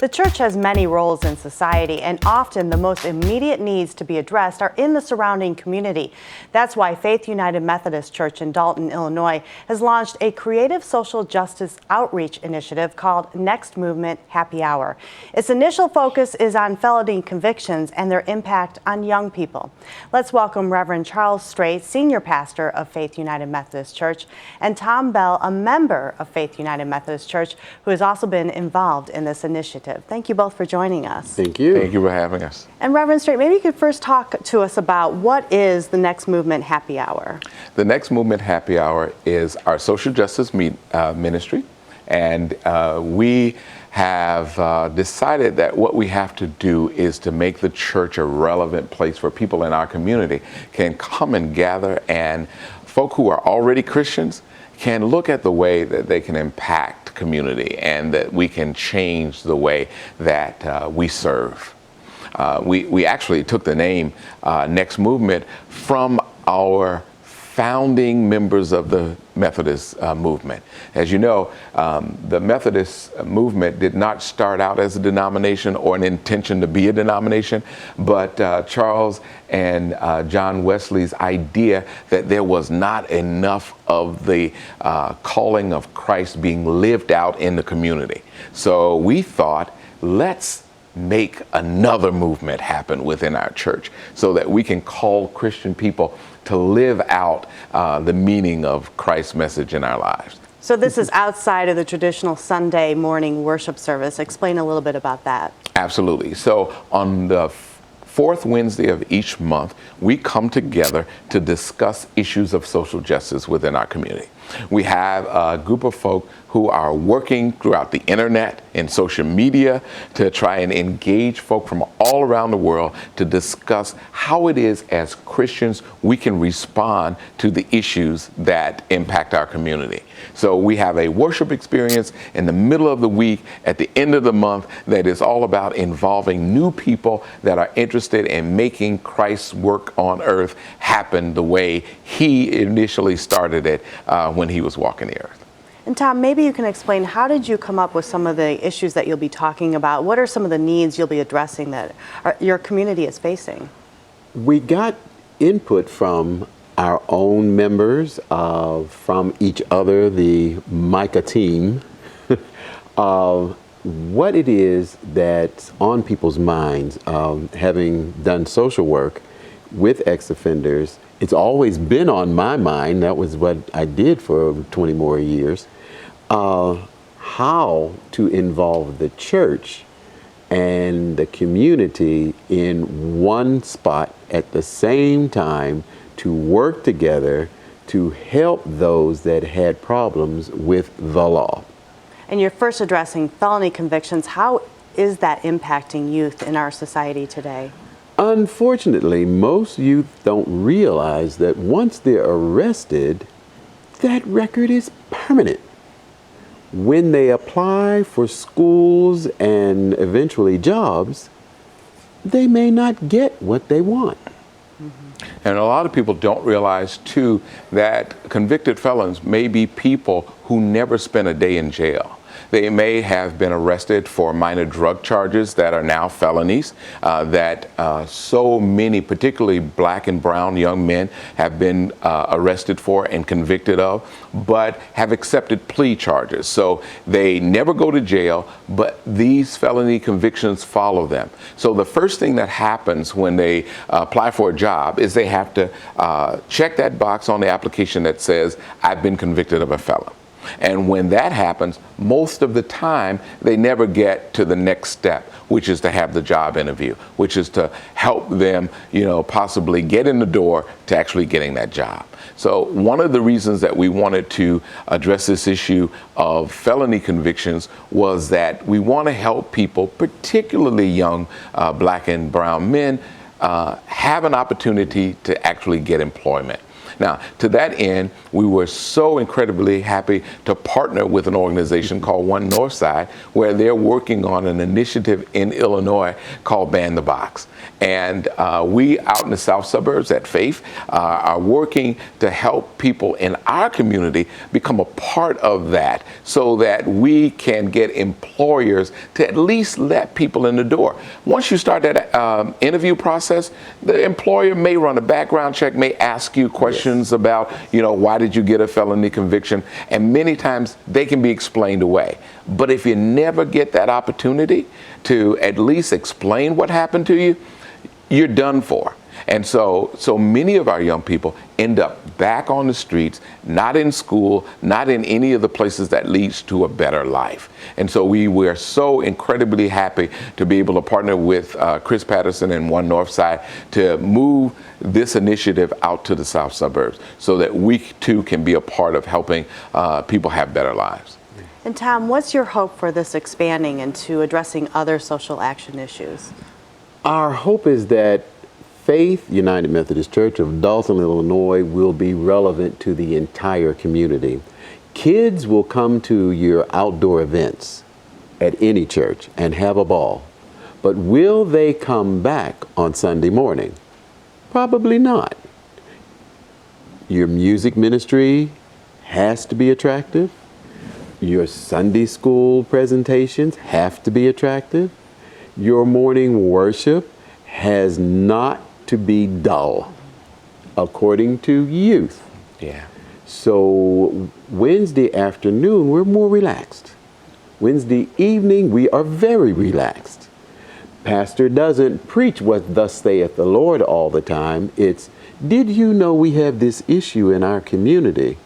The church has many roles in society, and often the most immediate needs to be addressed are in the surrounding community. That's why Faith United Methodist Church in Dolton, Illinois, has launched a creative social justice outreach initiative called Next Movement Happy Hour. Its initial focus is on felony convictions and their impact on young people. Let's welcome Reverend Charles Strait, Senior Pastor of Faith United Methodist Church, and Tom Bell, a member of Faith United Methodist Church, who has also been involved in this initiative. Thank you both for joining us. Thank you. Thank you for having us. And Reverend Strait, maybe you could first talk to us about what is the Next Movement Happy Hour? The Next Movement Happy Hour is our social justice ministry, and we have decided that what we have to do is to make the church a relevant place where people in our community can come and gather, and folk who are already Christians can look at the way that they can impact community and that we can change the way that we serve. We actually took the name Next Movement from our founding members of the Methodist movement. As you know, the Methodist movement did not start out as a denomination or an intention to be a denomination, but Charles and John Wesley's idea that there was not enough of the calling of Christ being lived out in the community. So we thought, let's make another movement happen within our church so that we can call Christian people to live out the meaning of Christ's message in our lives. So this is outside of the traditional Sunday morning worship service. Explain a little bit about that. Absolutely. So on the fourth Wednesday of each month, we come together to discuss issues of social justice within our community. We have a group of folk who are working throughout the internet and social media to try and engage folk from all around the world to discuss how it is as Christians we can respond to the issues that impact our community. So we have a worship experience in the middle of the week, at the end of the month, that is all about involving new people that are interested in making Christ's work on earth happen the way he initially started it when he was walking the earth. And Tom, maybe you can explain, how did you come up with some of the issues that you'll be talking about? What are some of the needs you'll be addressing that your community is facing? We got input from our own members, from each other, the Micah team, of what it is that's on people's minds. Having done social work with ex-offenders, it's always been on my mind. That was what I did for 20 more years. How to involve the church and the community in one spot at the same time to work together to help those that had problems with the law. And you're first addressing felony convictions. How is that impacting youth in our society today? Unfortunately, most youth don't realize that once they're arrested, that record is permanent. When they apply for schools and eventually jobs, they may not get what they want. And a lot of people don't realize, too, that convicted felons may be people who never spent a day in jail. They may have been arrested for minor drug charges that are now felonies, that so many, particularly black and brown young men, have been arrested for and convicted of, but have accepted plea charges. So they never go to jail, but these felony convictions follow them. So the first thing that happens when they apply for a job is they have to check that box on the application that says, I've been convicted of a felon. And when that happens, most of the time, they never get to the next step, which is to have the job interview, which is to help them, possibly get in the door to actually getting that job. So one of the reasons that we wanted to address this issue of felony convictions was that we want to help people, particularly young black and brown men, have an opportunity to actually get employment. Now, to that end, we were so incredibly happy to partner with an organization called One Northside, where they're working on an initiative in Illinois called Ban the Box. And we out in the south suburbs at Faith are working to help people in our community become a part of that, so that we can get employers to at least let people in the door. Once you start that interview process, the employer may run a background check, may ask you questions about, why did you get a felony conviction? And many times they can be explained away. But if you never get that opportunity to at least explain what happened to you, you're done for. And so many of our young people end up back on the streets, not in school, not in any of the places that leads to a better life. And so we're so incredibly happy to be able to partner with Chris Patterson and One Northside to move this initiative out to the south suburbs, so that we too can be a part of helping people have better lives. And Tom, what's your hope for this expanding into addressing other social action issues? Our hope is that Faith United Methodist Church of Dolton, Illinois will be relevant to the entire community. Kids will come to your outdoor events at any church and have a ball. But will they come back on Sunday morning? Probably not. Your music ministry has to be attractive. Your Sunday school presentations have to be attractive. Your morning worship has not to be dull, according to youth. Yeah. So Wednesday afternoon, we're more relaxed. Wednesday evening, we are very relaxed. Pastor doesn't preach what thus saith the Lord all the time. It's, did you know we have this issue in our community?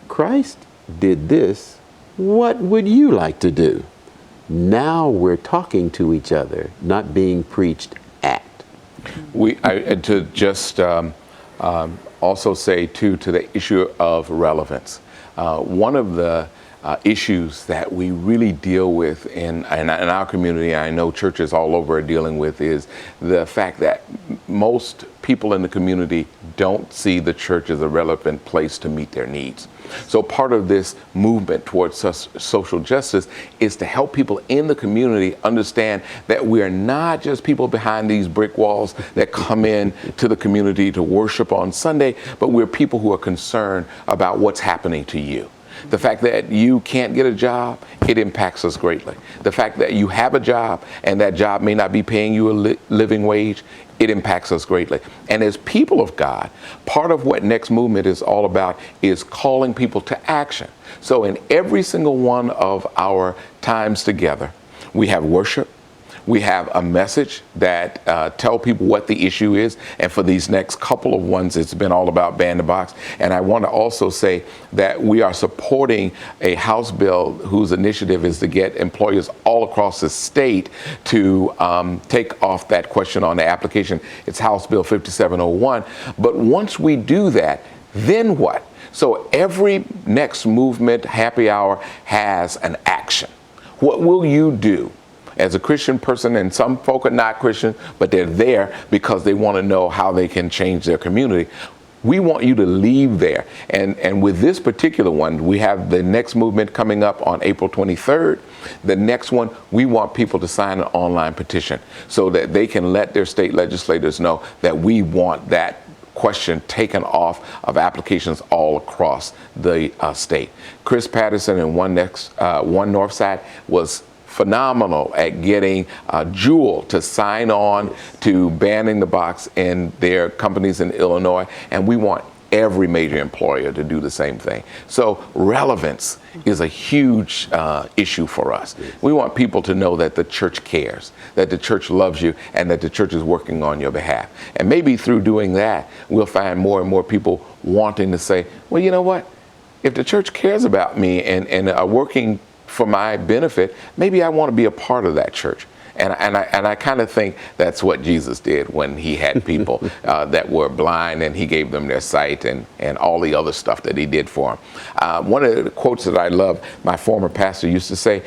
Christ did this. What would you like to do? Now we're talking to each other, not being preached at. To just also say, too, to the issue of relevance. One of the issues that we really deal with in our community, I know churches all over are dealing with, is the fact that most people in the community don't see the church as a relevant place to meet their needs. So part of this movement towards social justice is to help people in the community understand that we are not just people behind these brick walls that come in to the community to worship on Sunday, but we're people who are concerned about what's happening to you. The fact that you can't get a job, it impacts us greatly. The fact that you have a job and that job may not be paying you a living wage, it impacts us greatly. And as people of God, part of what Next Movement is all about is calling people to action. So in every single one of our times together, we have worship. We have a message that tell people what the issue is. And for these next couple of ones, it's been all about Ban the Box. And I want to also say that we are supporting a House bill whose initiative is to get employers all across the state to take off that question on the application. It's House Bill 5701. But once we do that, then what? So every Next Movement happy hour has an action. What will you do as a Christian person? And some folk are not Christian, but they're there because they want to know how they can change their community. We want you to leave there. And with this particular one, we have the Next Movement coming up on April 23rd. The next one, we want people to sign an online petition so that they can let their state legislators know that we want that question taken off of applications all across the state. Chris Patterson and One Northside was phenomenal at getting Jewel to sign on to banning the box in their companies in Illinois, and we want every major employer to do the same thing. So relevance is a huge issue for us. We want people to know that the church cares, that the church loves you, and that the church is working on your behalf. And maybe through doing that, we'll find more and more people wanting to say, well, you know what? If the church cares about me and are working for my benefit, maybe I want to be a part of that church. And I kind of think that's what Jesus did when he had people that were blind and he gave them their sight and all the other stuff that he did for them. One of the quotes that I love, my former pastor used to say,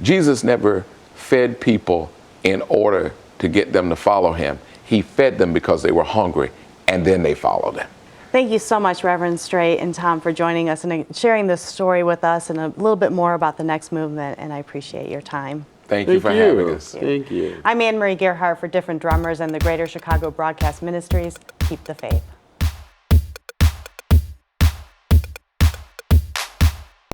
Jesus never fed people in order to get them to follow him. He fed them because they were hungry, and then they followed him. Thank you so much, Reverend Strait and Tom, for joining us and sharing this story with us and a little bit more about the next movement, and I appreciate your time. Thank you for having us. Thank you. I'm Anne Marie Gerhardt for Different Drummers and the Greater Chicago Broadcast Ministries. Keep the faith.